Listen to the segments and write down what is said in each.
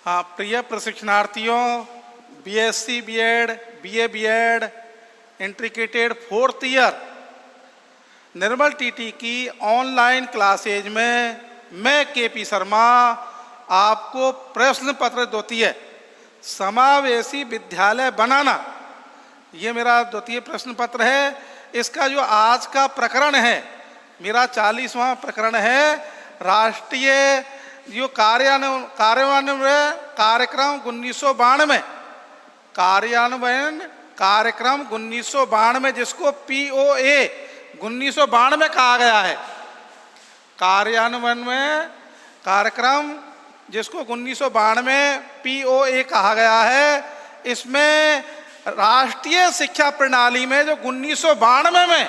हाँ, प्रिय प्रशिक्षणार्थियों, BSc BEd, BA BEd, integrated 4th year Nirmal TT की ऑनलाइन क्लासेज में मैं केपी शर्मा आपको प्रश्न पत्र द्वितीय समावेशी विद्यालय बनाना, ये मेरा द्वितीय प्रश्न पत्र है। इसका जो आज का प्रकरण है, मेरा 40वां प्रकरण है, राष्ट्रीय जो कार्यान्वयन कार्यक्रम 1992, कार्यान्वयन कार्यक्रम 1992, जिसको POA 1992 कहा गया है। कार्यान्वयन में कार्यक्रम जिसको 1992 POA कहा गया है, इसमें राष्ट्रीय शिक्षा प्रणाली में जो 1992 में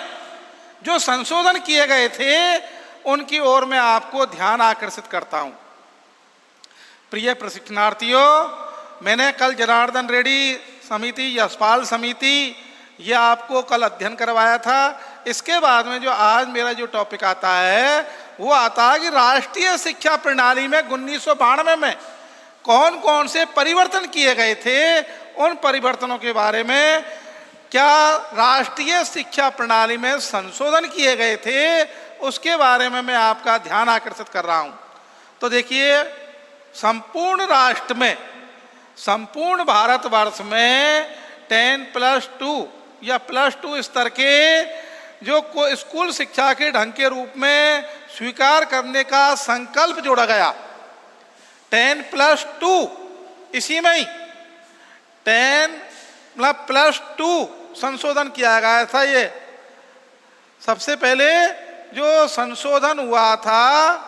जो संशोधन किए गए थे, उनकी ओर मैं आपको ध्यान आकर्षित करता हूं। प्रिय प्रशिक्षणार्थियों, मैंने कल जनार्दन रेड्डी समिति, यशपाल समिति, ये आपको कल अध्ययन करवाया था। इसके बाद में जो आज मेरा जो टॉपिक आता है, वो आता है कि राष्ट्रीय शिक्षा प्रणाली में 1992 में कौन कौन से परिवर्तन किए गए थे, उन परिवर्तनों के बारे में क्या राष्ट्रीय शिक्षा प्रणाली में संशोधन किए गए थे, उसके बारे में मैं आपका ध्यान आकर्षित कर रहा हूं। तो देखिए, संपूर्ण राष्ट्र में, संपूर्ण भारतवर्ष में 10+2 या +2 स्तर के जो स्कूल शिक्षा के ढंग के रूप में स्वीकार करने का संकल्प जोड़ा गया। 10+2 इसी में ही 10+2 संशोधन किया गया था। ये सबसे पहले जो संशोधन हुआ था,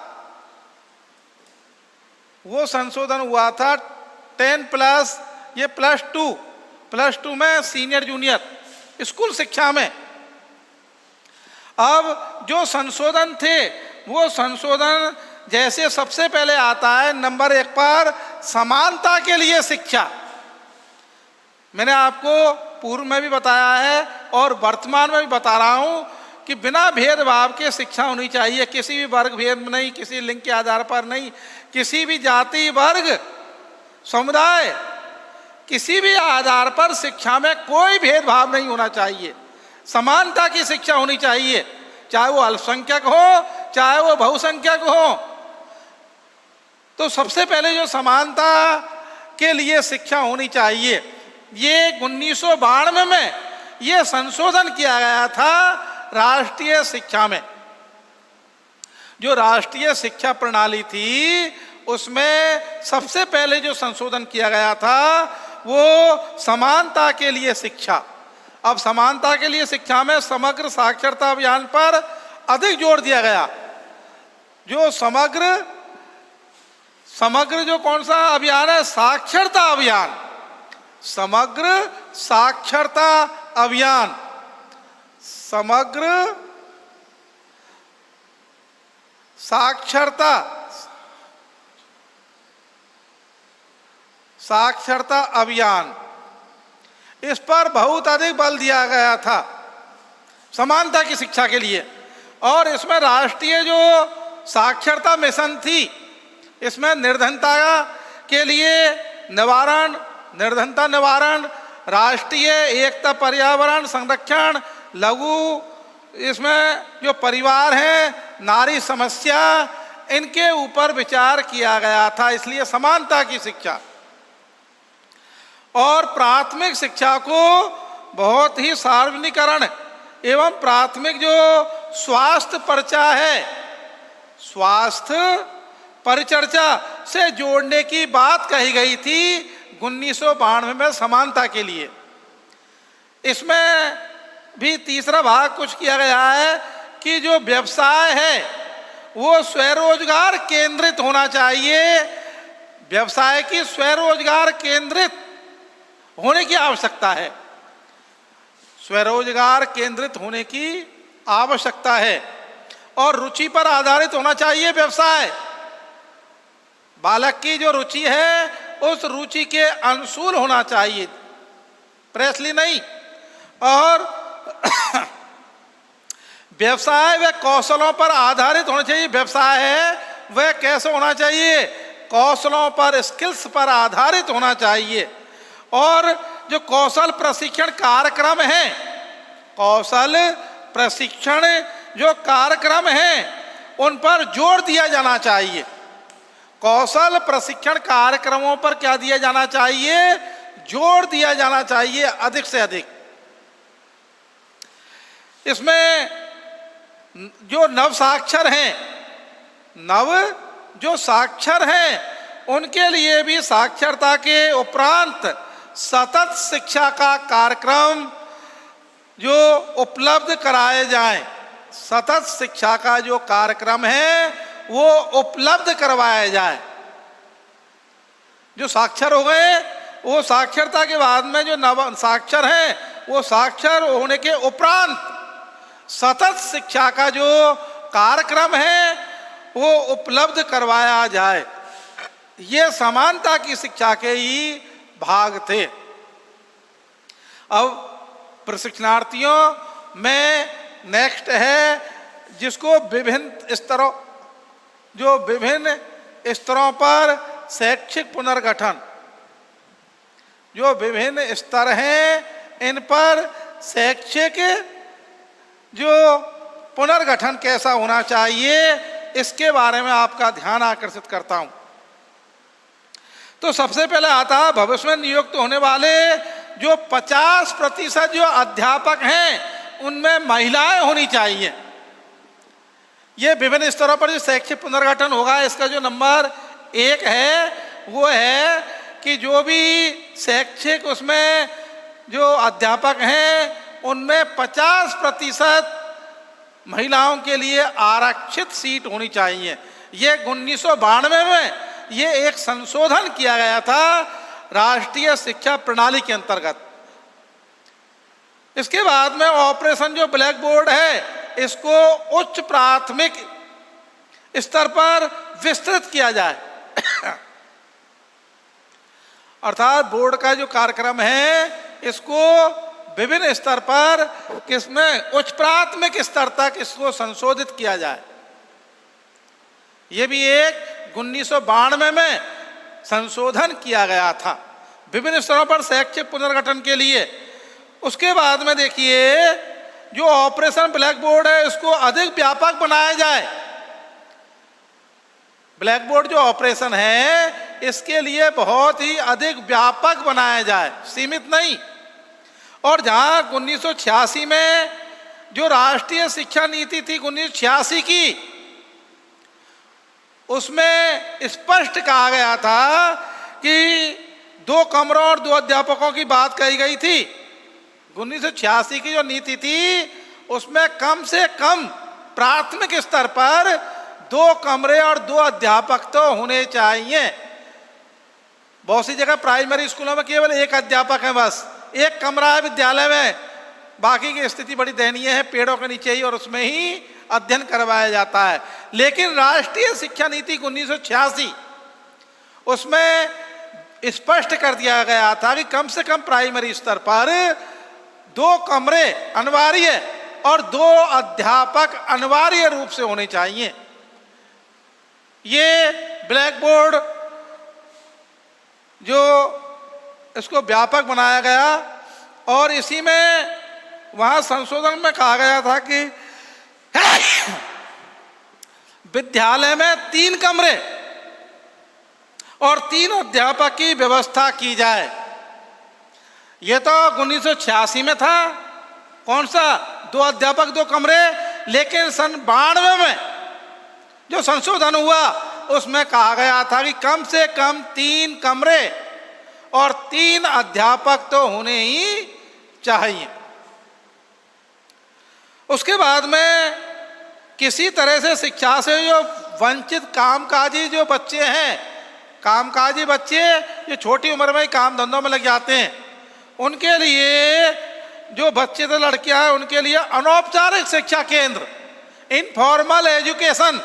वो संशोधन हुआ था 10+ ये +2 में सीनियर जूनियर स्कूल शिक्षा में। अब जो संशोधन थे, वो संशोधन जैसे सबसे पहले आता है नंबर 1 पर समानता के लिए शिक्षा। मैंने आपको पूर्व में भी बताया है और वर्तमान में भी बता रहा हूं कि बिना भेदभाव के शिक्षा होनी चाहिए। किसी भी वर्ग भेद में नहीं, किसी लिंग के आधार पर नहीं, किसी भी जाति, वर्ग, समुदाय, किसी भी आधार पर शिक्षा में कोई भेदभाव नहीं होना चाहिए। समानता की शिक्षा होनी चाहिए, चाहे वो अल्पसंख्यक हो, चाहे वो बहुसंख्यक हो। तो सबसे पहले जो समानता के लिए शिक्षा होनी चाहिए, ये 1992 में ये संशोधन किया गया था राष्ट्रीय शिक्षा में। जो राष्ट्रीय शिक्षा प्रणाली थी, उसमें सबसे पहले जो संशोधन किया गया था, वो समानता के लिए शिक्षा। अब समानता के लिए शिक्षा में समग्र साक्षरता अभियान पर अधिक जोर दिया गया। जो समग्र जो कौन सा अभियान है, साक्षरता अभियान, समग्र साक्षरता अभियान, समग्र साक्षरता अभियान, इस पर बहुत अधिक बल दिया गया था समानता की शिक्षा के लिए। और इसमें राष्ट्रीय जो साक्षरता मिशन थी, इसमें निर्धनता के लिए निवारण, निर्धनता निवारण, राष्ट्रीय एकता, पर्यावरण संरक्षण, लघु, इसमें जो परिवार हैं, नारी समस्या, इनके ऊपर विचार किया गया था। इसलिए समानता की शिक्षा। और प्राथमिक शिक्षा को बहुत ही सार्वजनिकरण एवं प्राथमिक जो स्वास्थ्य परिचर्चा है, स्वास्थ्य परिचर्चा से जोड़ने की बात कही गई थी 1992 में समानता के लिए। इसमें भी तीसरा भाग कुछ किया गया है कि जो व्यवसाय है, वो स्वरोजगार केंद्रित होना चाहिए। व्यवसाय की स्वरोजगार केंद्रित होने की आवश्यकता है, स्वरोजगार केंद्रित होने की आवश्यकता है। और रुचि पर आधारित होना चाहिए व्यवसाय। बालक की जो रुचि है, उस रुचि के अनुकूल होना चाहिए, प्रेसली नहीं। और व्यवसाय व कौशलों पर आधारित होना चाहिए। व्यवसाय है वह कैसे होना चाहिए, कौशलों पर, स्किल्स पर आधारित होना चाहिए। और जो कौशल प्रशिक्षण कार्यक्रम है, कौशल प्रशिक्षण जो कार्यक्रम हैं उन पर जोर दिया जाना चाहिए। कौशल प्रशिक्षण कार्यक्रमों पर क्या दिया जाना चाहिए? जोर दिया जाना चाहिए अधिक से अधिक। इसमें जो नव साक्षर हैं, जो साक्षर हैं उनके लिए भी साक्षरता के उपरांत सतत शिक्षा का कार्यक्रम जो उपलब्ध कराए जाएं, सतत शिक्षा का जो कार्यक्रम है वो उपलब्ध करवाया जाए। जो साक्षर हो गए वो साक्षरता के बाद में जो नव साक्षर हैं वो साक्षर होने के उपरांत सतत शिक्षा का जो कार्यक्रम है वो उपलब्ध करवाया जाए। ये समानता की शिक्षा के ही भाग थे। अब प्रशिक्षणार्थियों में नेक्स्ट है जिसको विभिन्न स्तरों पर शैक्षिक पुनर्गठन, जो विभिन्न स्तर हैं इन पर शैक्षिक जो पुनर्गठन कैसा होना चाहिए इसके बारे में आपका ध्यान आकर्षित करता हूं। तो सबसे पहले आता है भविष्य में नियुक्त होने वाले जो 50% जो अध्यापक हैं उनमें महिलाएं होनी चाहिए। ये विभिन्न स्तरों पर जो शैक्षिक पुनर्गठन होगा इसका जो नंबर 1 है वो है कि जो भी शैक्षिक उसमें जो अध्यापक हैं उनमें 50% महिलाओं के लिए आरक्षित सीट होनी चाहिए। ये 1992 में ये एक संशोधन किया गया था राष्ट्रीय शिक्षा प्रणाली के अंतर्गत। इसके बाद में ऑपरेशन जो ब्लैक बोर्ड है इसको उच्च प्राथमिक स्तर पर विस्तृत किया जाए। अर्थात बोर्ड का जो कार्यक्रम है इसको विभिन्न स्तर पर किसमें उच्च प्राथमिक स्तर तक इसको संशोधित किया जाए। ये भी एक 1992 में संशोधन किया गया था विभिन्न स्तरों पर शैक्षिक पुनर्गठन के लिए। उसके बाद में देखिए जो ऑपरेशन ब्लैक बोर्ड है इसको अधिक व्यापक बनाया जाए। ब्लैक बोर्ड जो ऑपरेशन है इसके लिए बहुत ही अधिक व्यापक बनाया जाए, सीमित नहीं। और जहां 1986 में जो राष्ट्रीय शिक्षा नीति थी 1986 की, उसमें स्पष्ट कहा गया था कि 2 कमरों और 2 अध्यापकों की बात कही गई थी। 1986 की जो नीति थी उसमें कम से कम प्राथमिक स्तर पर 2 कमरे और 2 अध्यापक तो होने चाहिए। बहुत सी जगह प्राइमरी स्कूलों में केवल 1 अध्यापक है, बस 1 कमरा है विद्यालय में, बाकी की स्थिति बड़ी दयनीय है, पेड़ों के नीचे ही और उसमें ही अध्ययन करवाया जाता है। लेकिन राष्ट्रीय शिक्षा नीति 1986 उसमें स्पष्ट कर दिया गया था कि कम से कम प्राइमरी स्तर पर 2 कमरे अनिवार्य और 2 अध्यापक अनिवार्य रूप से होने चाहिए। ये ब्लैक बोर्ड जो इसको व्यापक बनाया गया और इसी में वहाँ संशोधन में कहा गया था कि विद्यालय में 3 कमरे और 3 अध्यापक की व्यवस्था की जाए। ये तो 1986 में था, कौन सा 2 अध्यापक 2 कमरे। लेकिन सन 92 में जो संशोधन हुआ उसमें कहा गया था कि कम से कम 3 कमरे और 3 अध्यापक तो होने ही चाहिए। उसके बाद में किसी तरह से शिक्षा से जो वंचित कामकाजी जो बच्चे हैं, कामकाजी बच्चे जो छोटी उम्र में ही काम धंधों में लग जाते हैं, उनके लिए जो बच्चे तो लड़कियां हैं उनके लिए अनौपचारिक शिक्षा केंद्र, इनफॉर्मल एजुकेशन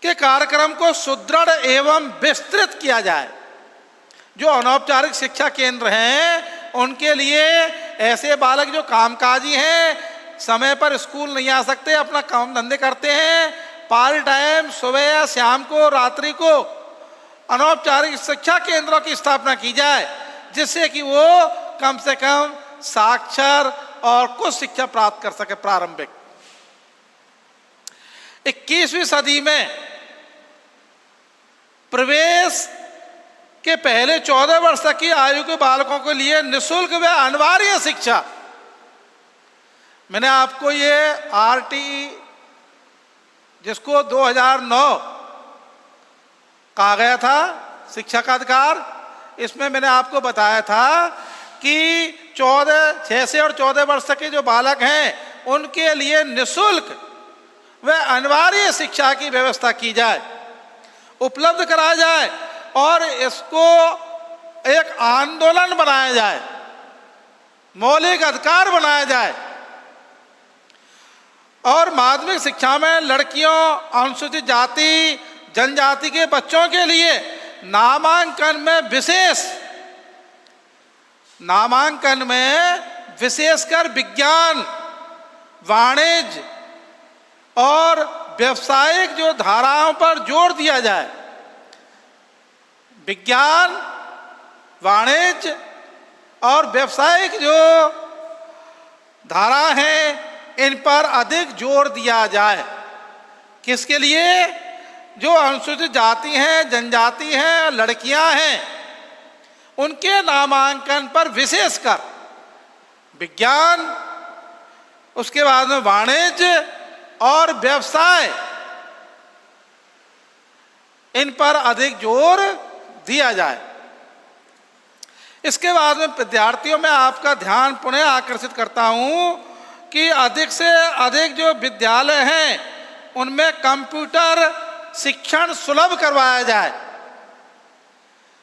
के कार्यक्रम को सुदृढ़ एवं विस्तृत किया जाए। जो अनौपचारिक शिक्षा केंद्र हैं उनके लिए ऐसे बालक जो कामकाजी हैं, समय पर स्कूल नहीं आ सकते, अपना काम धंधे करते हैं, पार्ट टाइम सुबह या शाम को रात्रि को अनौपचारिक शिक्षा केंद्रों की स्थापना की जाए, जिससे कि वो कम से कम साक्षर और कुछ शिक्षा प्राप्त कर सके प्रारंभिक। 21वीं सदी में प्रवेश के पहले 14 वर्ष तक की आयु के बालकों के लिए निःशुल्क व अनिवार्य शिक्षा, मैंने आपको ये RTE जिसको 2009 कहा गया था शिक्षा का अधिकार, इसमें मैंने आपको बताया था कि 6 से और 14 वर्ष तक के जो बालक हैं उनके लिए निःशुल्क व अनिवार्य शिक्षा की व्यवस्था की जाए, उपलब्ध कराया जाए और इसको एक आंदोलन बनाया जाए, मौलिक अधिकार बनाया जाए। और माध्यमिक शिक्षा में लड़कियों, अनुसूचित जाति, जनजाति के बच्चों के लिए नामांकन में विशेषकर विज्ञान, वाणिज्य और व्यावसायिक जो धाराओं पर जोर दिया जाए। विज्ञान, वाणिज्य और व्यावसायिक जो धारा हैं इन पर अधिक जोर दिया जाए। किसके लिए? जो अनुसूचित जाति हैं, जनजाति हैं, लड़कियां हैं, उनके नामांकन पर विशेषकर विज्ञान, उसके बाद में वाणिज्य और व्यवसाय, इन पर अधिक जोर दिया जाए। इसके बाद में विद्यार्थियों में आपका ध्यान पुनः आकर्षित करता हूं कि अधिक से अधिक जो विद्यालय हैं उनमें कंप्यूटर शिक्षण सुलभ करवाया जाए।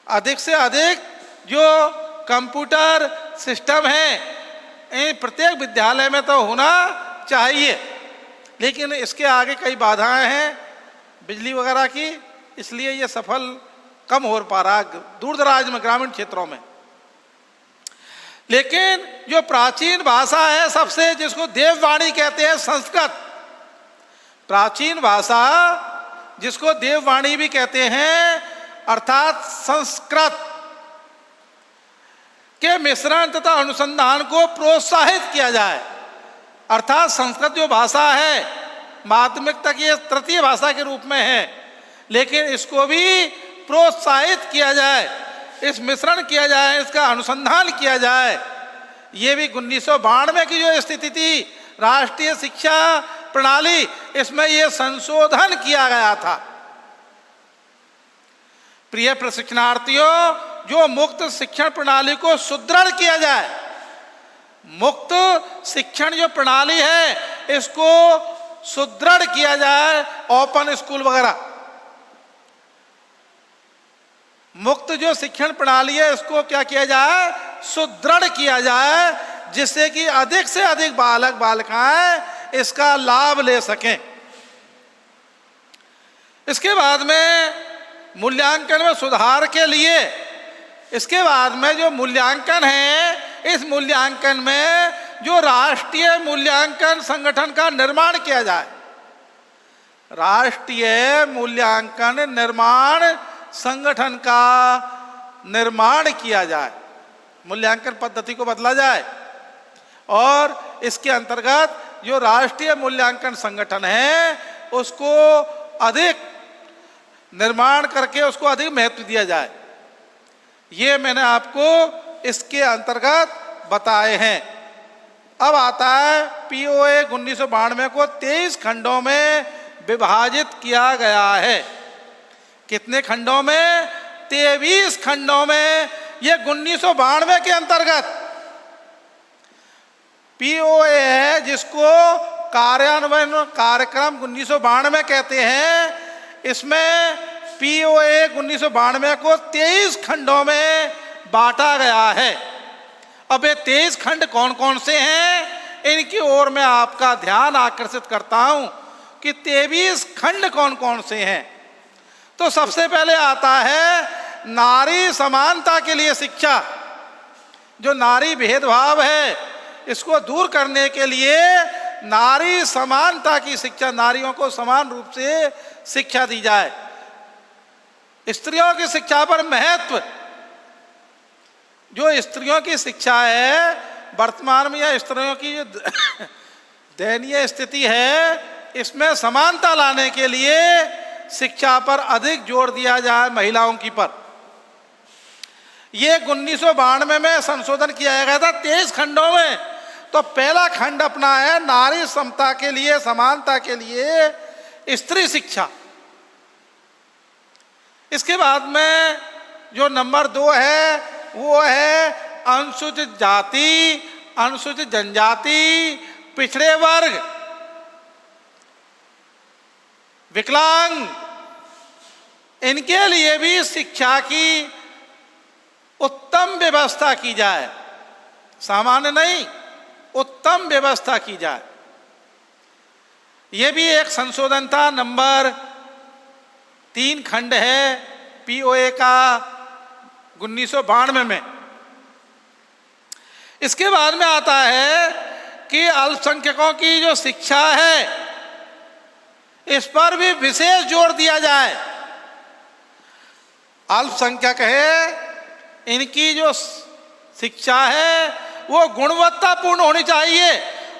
अधिक से अधिक जो कंप्यूटर सिस्टम है प्रत्येक विद्यालय में तो होना चाहिए, लेकिन इसके आगे कई बाधाएं हैं बिजली वगैरह की, इसलिए ये सफल कम हो पा रहा है दूर दराज में, ग्रामीण क्षेत्रों में। लेकिन जो प्राचीन भाषा है सबसे, जिसको देववाणी कहते हैं, संस्कृत, प्राचीन भाषा जिसको देववाणी भी कहते हैं, अर्थात संस्कृत के मिश्रण तथा अनुसंधान को प्रोत्साहित किया जाए। अर्थात संस्कृत जो भाषा है माध्यमिक तक ये तृतीय भाषा के रूप में है, लेकिन इसको भी प्रोत्साहित किया जाए, इस मिश्रण किया जाए, इसका अनुसंधान किया जाए। ये भी 1992 की जो स्थिति थी राष्ट्रीय शिक्षा प्रणाली, इसमें ये संशोधन किया गया था। प्रिय प्रशिक्षणार्थियों, जो मुक्त शिक्षण प्रणाली को सुदृढ़ किया जाए, मुक्त शिक्षण जो प्रणाली है इसको सुदृढ़ किया जाए, ओपन स्कूल वगैरह, मुक्त जो शिक्षण प्रणाली है इसको क्या किया जाए, सुदृढ़ किया जाए, जिससे कि अधिक से अधिक बालक बालिकाएं इसका लाभ ले सकें। इसके बाद में मूल्यांकन में सुधार के लिए, इसके बाद में जो मूल्यांकन है, इस मूल्यांकन में जो राष्ट्रीय मूल्यांकन संगठन का निर्माण किया जाए, राष्ट्रीय मूल्यांकन निर्माण संगठन का निर्माण किया जाए, मूल्यांकन पद्धति को बदला जाए और इसके अंतर्गत जो राष्ट्रीय मूल्यांकन संगठन है उसको अधिक निर्माण करके उसको अधिक महत्व दिया जाए। ये मैंने आपको इसके अंतर्गत बताए हैं। अब आता है POA 1992 को 23 खंडों में विभाजित किया गया है। कितने खंडों में? 23 खंडों में। ये 1992 के अंतर्गत POA है, जिसको कार्यान्वयन कार्यक्रम 1992 कहते हैं। इसमें POA 1992 को 23 खंडों में बांटा गया है। अब ये 23 खंड कौन कौन से हैं, इनकी ओर मैं आपका ध्यान आकर्षित करता हूं कि 23 खंड कौन कौन से हैं। तो सबसे पहले आता है नारी समानता के लिए शिक्षा। जो नारी भेदभाव है इसको दूर करने के लिए नारी समानता की शिक्षा, नारियों को समान रूप से शिक्षा दी जाए। स्त्रियों की शिक्षा पर महत्व, जो स्त्रियों की शिक्षा है वर्तमान में, या स्त्रियों की जो दयनीय स्थिति है, इसमें समानता लाने के लिए शिक्षा पर अधिक जोर दिया जाए, महिलाओं की पर। यह 1992 में संशोधन किया गया था 23 खंडों में। तो पहला खंड अपना है नारी समता के लिए, समानता के लिए स्त्री शिक्षा। इसके बाद में जो नंबर 2 है वो है अनुसूचित जाति, अनुसूचित जनजाति, पिछड़े वर्ग, विकलांग, इनके लिए भी शिक्षा की उत्तम व्यवस्था की जाए। सामान्य नहीं, उत्तम व्यवस्था की जाए। यह भी एक संशोधन था, नंबर 3 खंड है पीओए का 1992 में। इसके बाद में आता है कि अल्पसंख्यकों की जो शिक्षा है इस पर भी विशेष जोर दिया जाए। अल्पसंख्यक है, इनकी जो शिक्षा है वो गुणवत्तापूर्ण होनी चाहिए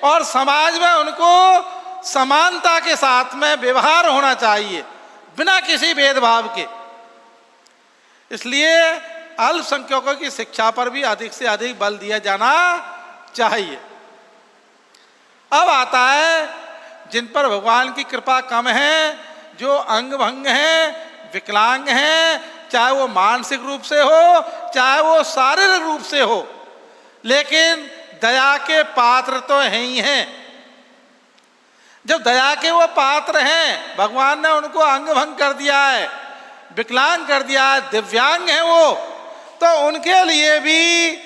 और समाज में उनको समानता के साथ में व्यवहार होना चाहिए, बिना किसी भेदभाव के। इसलिए अल्पसंख्यकों की शिक्षा पर भी अधिक से अधिक बल दिया जाना चाहिए। अब आता है जिन पर भगवान की कृपा कम है, जो अंग भंग हैं, विकलांग हैं, चाहे वो मानसिक रूप से हो चाहे वो शारीरिक रूप से हो, लेकिन दया के पात्र तो हैं ही हैं। जब दया के वो पात्र हैं, भगवान ने उनको अंग भंग कर दिया है, विकलांग कर दिया है, दिव्यांग हैं वो, तो उनके लिए भी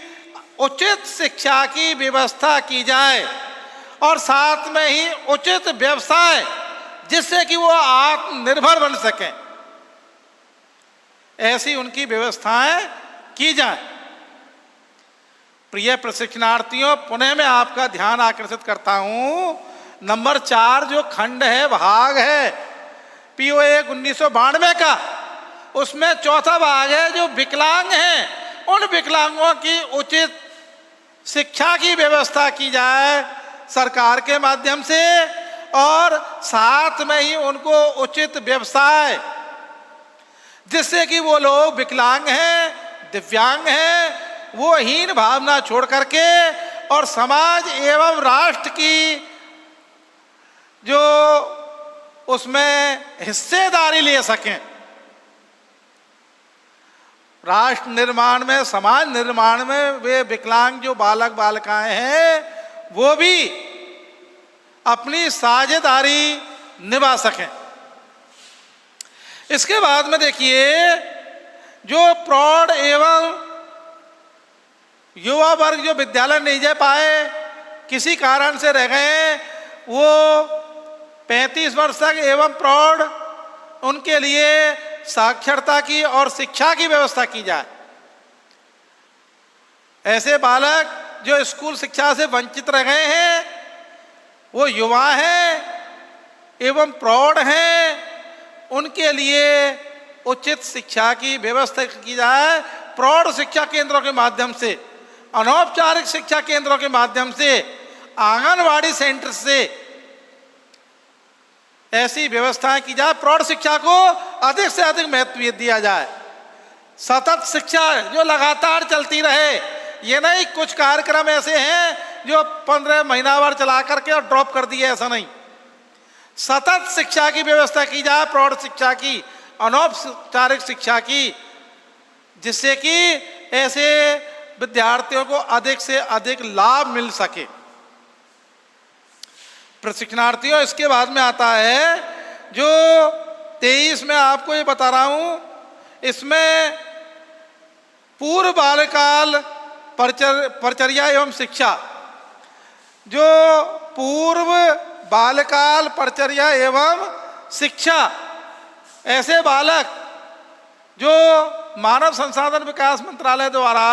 उचित शिक्षा की व्यवस्था की जाए और साथ में ही उचित व्यवसाय, जिससे कि वो आत्मनिर्भर बन सकें, ऐसी उनकी व्यवस्थाएं की जाए। प्रिय प्रशिक्षणार्थियों, पुनः मैं आपका ध्यान आकर्षित करता हूं, नंबर 4 जो खंड है, भाग है पीओए 1992 का, उसमें चौथा भाग है जो विकलांग हैं, उन विकलांगों की उचित शिक्षा की व्यवस्था की जाए सरकार के माध्यम से, और साथ में ही उनको उचित व्यवसाय, जिससे कि वो लोग विकलांग हैं, दिव्यांग हैं, वो हीन भावना छोड़ करके और समाज एवं राष्ट्र की जो उसमें हिस्सेदारी ले सकें। राष्ट्र निर्माण में, समाज निर्माण में वे विकलांग जो बालक बालिकाएं हैं वो भी अपनी साझेदारी निभा सकें। इसके बाद में देखिए, जो प्रौढ़ एवं युवा वर्ग जो विद्यालय नहीं जा पाए, किसी कारण से रह गए, वो 35 वर्ष तक एवं प्रौढ़, उनके लिए साक्षरता की और शिक्षा की व्यवस्था की जाए। ऐसे बालक जो स्कूल शिक्षा से वंचित रह गए हैं, वो युवा हैं एवं प्रौढ़ हैं, उनके लिए उचित शिक्षा की व्यवस्था की जाए। प्रौढ़ शिक्षा केंद्रों के माध्यम से, अनौपचारिक शिक्षा केंद्रों के माध्यम से, आंगनवाड़ी सेंटर से ऐसी व्यवस्थाएं की जाए। प्रौढ़ शिक्षा को अधिक से अधिक महत्व दिया जाए। सतत शिक्षा जो लगातार चलती रहे, ये नहीं कुछ कार्यक्रम ऐसे हैं जो 15 महीनावार चला करके और ड्रॉप कर दिए, ऐसा नहीं। सतत शिक्षा की व्यवस्था की जाए, प्रौढ़ शिक्षा की, अनौपचारिक शिक्षा की, जिससे कि ऐसे विद्यार्थियों को अधिक से अधिक लाभ मिल सके। प्रशिक्षणार्थियों, इसके बाद में आता है जो 23 में आपको ये बता रहा हूं, इसमें पूर्व बाल्यकाल परिचर्या एवं शिक्षा, जो पूर्व बाल्यकाल परिचर्या एवं शिक्षा, ऐसे बालक जो मानव संसाधन विकास मंत्रालय द्वारा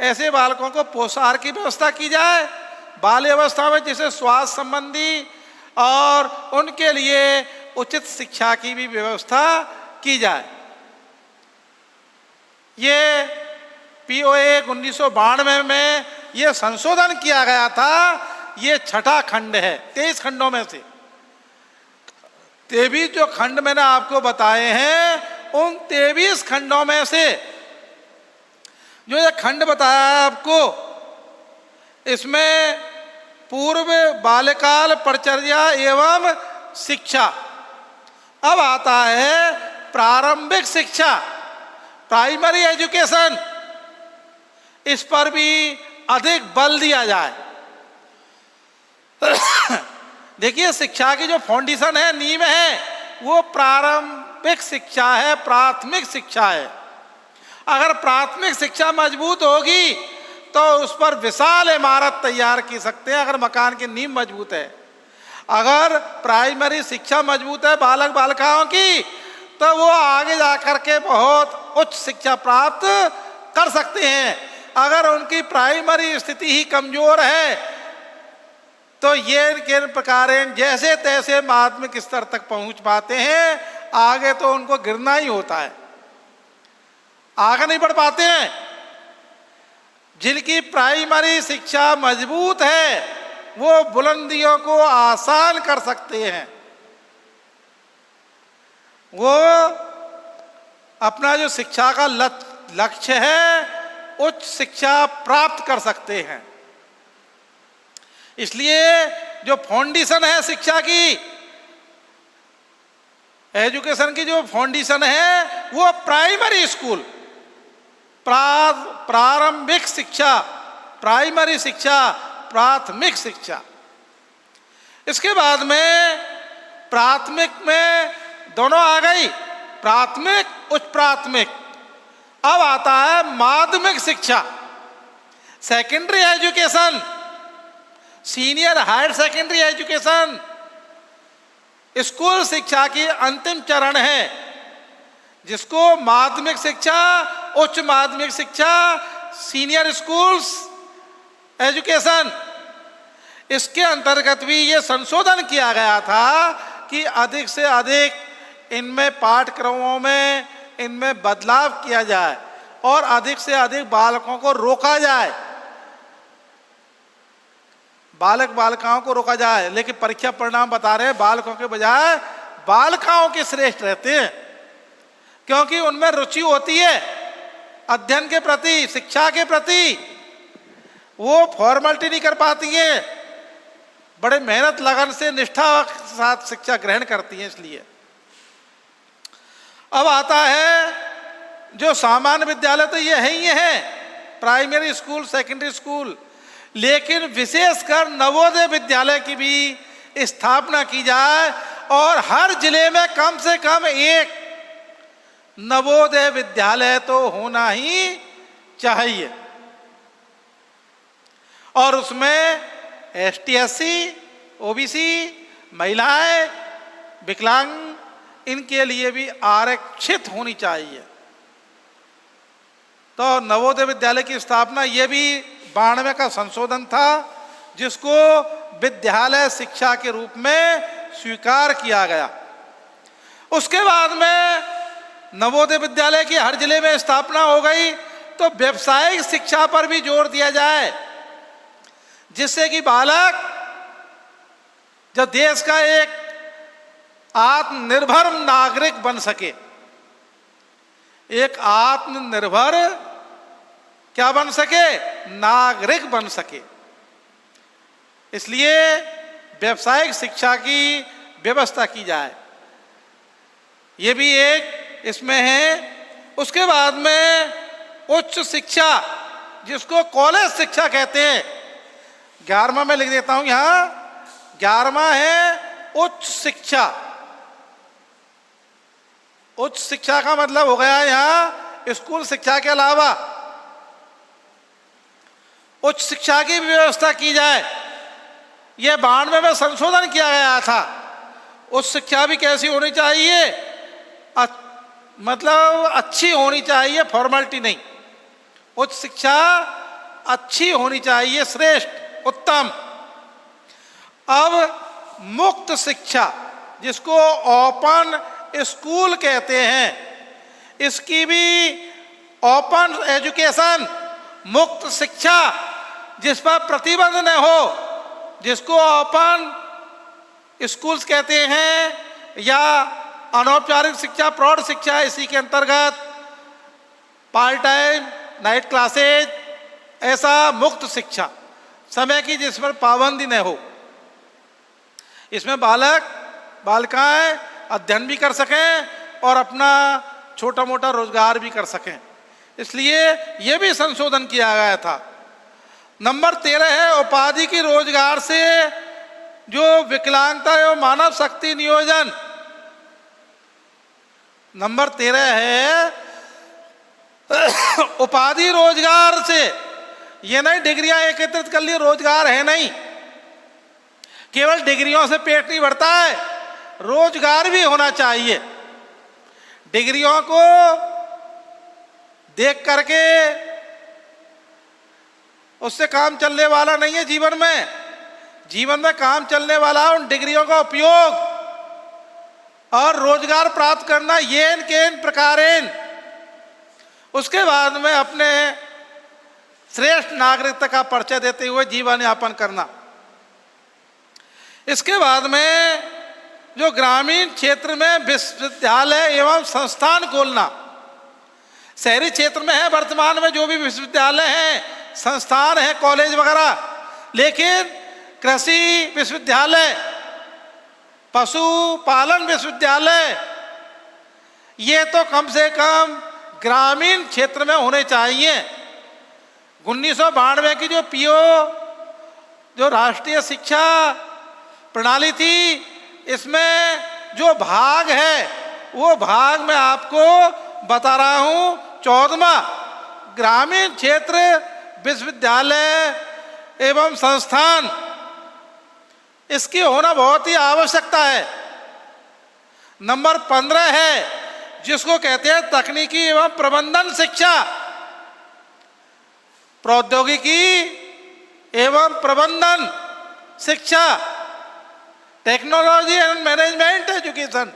ऐसे बालकों को पोषाहार की व्यवस्था की जाए, बाल्यावस्था में जिसे स्वास्थ्य संबंधी और उनके लिए उचित शिक्षा की भी व्यवस्था की जाए। ये POA 1992 में ये संशोधन किया गया था। ये छठा खंड है 23 खंडों में से। 23 जो खंड मैंने आपको बताए हैं, उन 23 खंडों में से जो ये खंड बताया है आपको, इसमें पूर्व बाल्यकाल परिचर्या एवं शिक्षा। अब आता है प्रारंभिक शिक्षा, प्राइमरी एजुकेशन। इस पर भी अधिक बल दिया जाए। देखिए, शिक्षा की जो फाउंडेशन है, नींव है, वो प्रारंभिक शिक्षा है, प्राथमिक शिक्षा है। अगर प्राथमिक शिक्षा मजबूत होगी तो उस पर विशाल इमारत तैयार की सकते हैं, अगर मकान की नींव मजबूत है। अगर प्राइमरी शिक्षा मजबूत है बालक बालिकाओं की, तो वो आगे जाकर के बहुत उच्च शिक्षा प्राप्त कर सकते हैं। अगर उनकी प्राइमरी स्थिति ही कमजोर है तो ये किन प्रकार जैसे तैसे माध्यमिक स्तर तक पहुंच पाते हैं, आगे तो उनको गिरना ही होता है, आगे नहीं बढ़ पाते हैं। जिनकी प्राइमरी शिक्षा मजबूत है वो बुलंदियों को आसान कर सकते हैं। वो अपना जो शिक्षा का लक्ष्य है, उच्च शिक्षा प्राप्त कर सकते हैं। इसलिए जो फाउंडेशन है शिक्षा की, एजुकेशन की जो फाउंडेशन है, वो प्राइमरी स्कूल, प्रारंभिक शिक्षा, प्राइमरी शिक्षा, प्राथमिक शिक्षा। इसके बाद में प्राथमिक में दोनों आ गई, प्राथमिक उच्च प्राथमिक। अब आता है माध्यमिक शिक्षा, secondary education, senior higher secondary education. School शिक्षा की अंतिम चरण है, जिसको माध्यमिक शिक्षा, उच्च माध्यमिक शिक्षा, सीनियर स्कूल्स एजुकेशन, इसके अंतर्गत भी ये संशोधन किया गया था कि अधिक से अधिक इनमें पाठ्यक्रमों में इनमें बदलाव किया जाए और अधिक से अधिक बालकों को रोका जाए, बालक बालिकाओं को रोका जाए। लेकिन परीक्षा परिणाम बता रहे हैं बालकों के बजाय बालिकाओं के श्रेष्ठ रहते हैं, क्योंकि उनमें रुचि होती है अध्ययन के प्रति, शिक्षा के प्रति। वो फॉर्मेलिटी नहीं कर पाती हैं, बड़े मेहनत लगन से निष्ठा के साथ शिक्षा ग्रहण करती हैं। इसलिए अब आता है जो सामान्य विद्यालय, तो ये है ही है, प्राइमरी स्कूल, सेकेंडरी स्कूल। लेकिन विशेषकर नवोदय विद्यालय की भी स्थापना की जाए और हर जिले में कम से कम एक नवोदय विद्यालय तो होना ही चाहिए। और उसमें ST SC OBC महिलाएं, विकलांग, इनके लिए भी आरक्षित होनी चाहिए। तो नवोदय विद्यालय की स्थापना, ये भी 92 का संशोधन था, जिसको विद्यालय शिक्षा के रूप में स्वीकार किया गया। उसके बाद में नवोदय विद्यालय की हर जिले में स्थापना हो गई, तो व्यावसायिक शिक्षा पर भी जोर दिया जाए, जिससे कि बालक जो देश का एक आत्मनिर्भर नागरिक बन सके, एक आत्मनिर्भर क्या बन सके, नागरिक बन सके। इसलिए व्यावसायिक शिक्षा की व्यवस्था की जाए, ये भी एक इसमें है। उसके बाद में उच्च शिक्षा, जिसको कॉलेज शिक्षा कहते हैं, 11वां में लिख देता हूं यहां, 11वां है उच्च शिक्षा। उच्च शिक्षा का मतलब हो गया यहां स्कूल शिक्षा के अलावा उच्च शिक्षा की व्यवस्था की जाए। यह 92 में संशोधन किया गया था। उच्च शिक्षा भी कैसी होनी चाहिए, मतलब अच्छी होनी चाहिए, फॉर्मेलिटी नहीं। उच्च शिक्षा अच्छी होनी चाहिए, श्रेष्ठ, उत्तम। अब मुक्त शिक्षा, जिसको ओपन स्कूल कहते हैं, इसकी भी ओपन एजुकेशन, मुक्त शिक्षा जिस पर प्रतिबंध न हो, जिसको ओपन स्कूल्स कहते हैं या अनौपचारिक शिक्षा, प्रौढ़ शिक्षा, इसी के अंतर्गत पार्ट टाइम, नाइट क्लासेज, ऐसा मुक्त शिक्षा, समय की जिस पर पाबंदी न हो, इसमें बालक बालिकाएं अध्ययन भी कर सकें और अपना छोटा मोटा रोजगार भी कर सकें। इसलिए यह भी संशोधन किया गया था। नंबर 13 है उपाधि की रोजगार से जो विकलांगता एवं मानव शक्ति नियोजन। नंबर 13 है उपाधि रोजगार से, ये नहीं डिग्रियां एकत्रित कर ली, रोजगार है नहीं, केवल डिग्रियों से पेट नहीं भरता है, रोजगार भी होना चाहिए। डिग्रियों को देख करके उससे काम चलने वाला नहीं है। जीवन में काम चलने वाला उन डिग्रियों का उपयोग और रोजगार प्राप्त करना, येन केन प्रकारेण, उसके बाद में अपने श्रेष्ठ नागरिकता का परिचय देते हुए जीवन यापन करना। इसके बाद में जो ग्रामीण क्षेत्र में विश्वविद्यालय एवं संस्थान खोलना। शहरी क्षेत्र में है वर्तमान में जो भी विश्वविद्यालय हैं, संस्थान है, कॉलेज वगैरह, लेकिन कृषि विश्वविद्यालय, पशुपालन विश्वविद्यालय, ये तो कम से कम ग्रामीण क्षेत्र में होने चाहिए। 1992 की जो पीओ, जो राष्ट्रीय शिक्षा प्रणाली थी, इसमें जो भाग है वो भाग मैं आपको बता रहा हूँ। 14वां ग्रामीण क्षेत्र विश्वविद्यालय एवं संस्थान, इसकी होना बहुत ही आवश्यकता है। नंबर 15 है जिसको कहते हैं तकनीकी एवं प्रबंधन शिक्षा, प्रौद्योगिकी एवं प्रबंधन शिक्षा, technology and management education,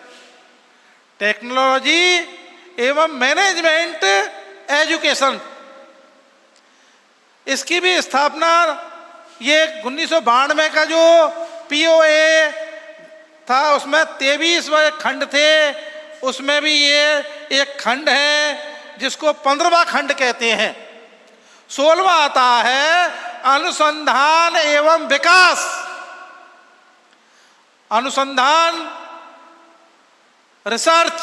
technology एवं मैनेजमेंट एजुकेशन, इसकी भी स्थापना ये 1992 का जो पीओए था उसमें 23 खंड थे, उसमें भी ये एक खंड है जिसको 15वां खंड कहते हैं। 16वां आता है अनुसंधान एवं विकास, अनुसंधान, research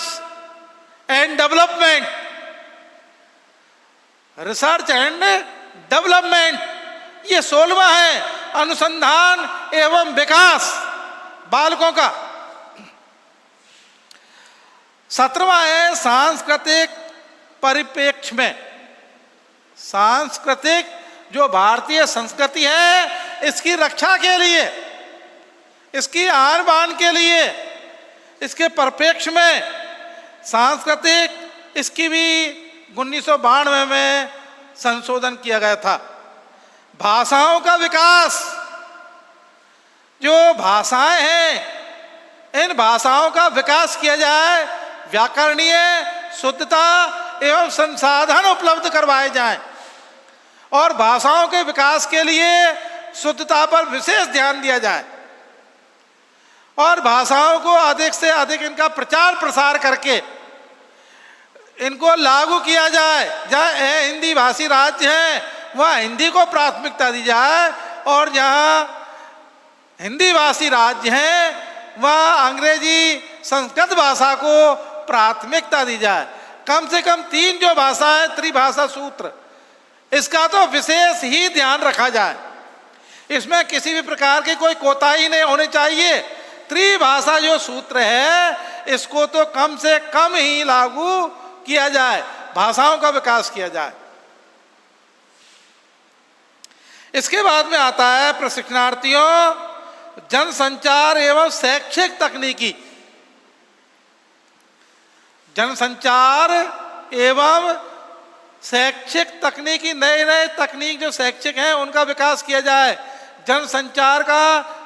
and development, research and development, ये 16वां है अनुसंधान एवं विकास बालकों का। 17वां है सांस्कृतिक परिप्रेक्ष्य में, सांस्कृतिक जो भारतीय संस्कृति है इसकी रक्षा के लिए, इसकी आन बान के लिए, इसके परिप्रेक्ष्य में सांस्कृतिक, इसकी भी 1992 में संशोधन किया गया था। भाषाओं का विकास, जो भाषाएं हैं इन भाषाओं का विकास किया जाए, व्याकरणीय शुद्धता एवं संसाधन उपलब्ध करवाए जाएं और भाषाओं के विकास के लिए शुद्धता पर विशेष ध्यान दिया जाए और भाषाओं को अधिक से अधिक इनका प्रचार प्रसार करके इनको लागू किया जाए। जहाँ हिंदी भाषी राज्य हैं वहाँ हिंदी को प्राथमिकता दी जाए और जहाँ हिंदी भाषी राज्य हैं वहाँ अंग्रेजी संस्कृत भाषा को प्राथमिकता दी जाए। कम से कम 3 जो भाषा है, त्रिभाषा सूत्र, इसका तो विशेष ही ध्यान रखा जाए। इसमें किसी भी प्रकार की कोई कोताही नहीं होनी चाहिए। त्रिभाषा जो सूत्र है इसको तो कम से कम ही लागू किया जाए, भाषाओं का विकास किया जाए। इसके बाद में आता है प्रशिक्षणार्थियों जनसंचार एवं शैक्षिक तकनीकी, जनसंचार एवं शैक्षिक तकनीकी, नए नए तकनीक जो शैक्षिक हैं उनका विकास किया जाए। जनसंचार का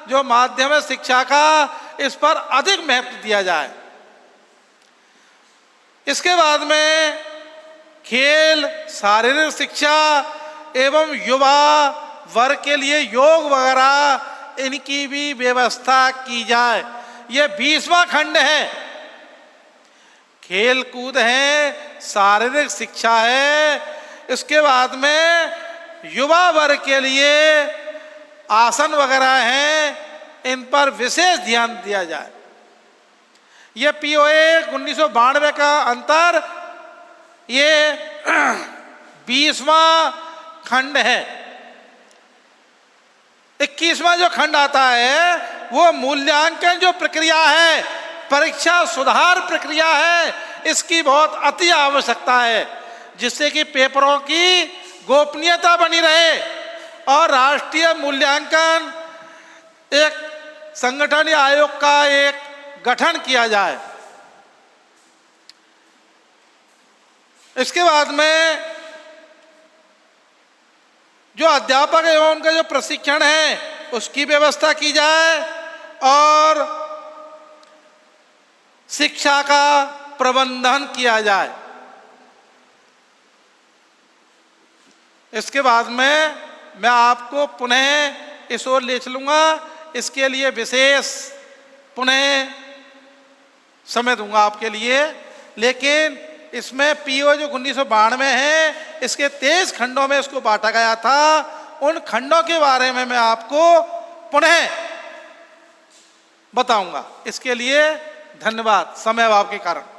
जो माध्यमिक शिक्षा का, इस पर अधिक महत्व दिया जाए। इसके बाद में खेल, शारीरिक शिक्षा एवं युवा वर्ग के लिए योग वगैरह इनकी भी व्यवस्था की जाए। ये 20वां खंड है। खेल कूद है, शारीरिक शिक्षा है, इसके बाद में युवा वर्ग के लिए आसन वगैरह हैं, इन पर विशेष ध्यान दिया जाए। ये POA 1992 का अंतर ये 20वां खंड है। 21वां जो खंड आता है वो मूल्यांकन जो प्रक्रिया है, परीक्षा सुधार प्रक्रिया है, इसकी बहुत अति आवश्यकता है, जिससे कि पेपरों की गोपनीयता बनी रहे और राष्ट्रीय मूल्यांकन एक संगठन या आयोग का एक गठन किया जाए। इसके बाद में जो अध्यापक एवं उनका जो प्रशिक्षण है उसकी व्यवस्था की जाए और शिक्षा का प्रबंधन किया जाए। इसके बाद में मैं आपको पुनः इस ओर ले चलूँगा, इसके लिए विशेष पुनः समय दूंगा आपके लिए। लेकिन इसमें PO जो 1992 है, इसके 23 खंडों में इसको बांटा गया था। उन खंडों के बारे में मैं आपको पुनः बताऊंगा। इसके लिए धन्यवाद, समय अभाव के कारण।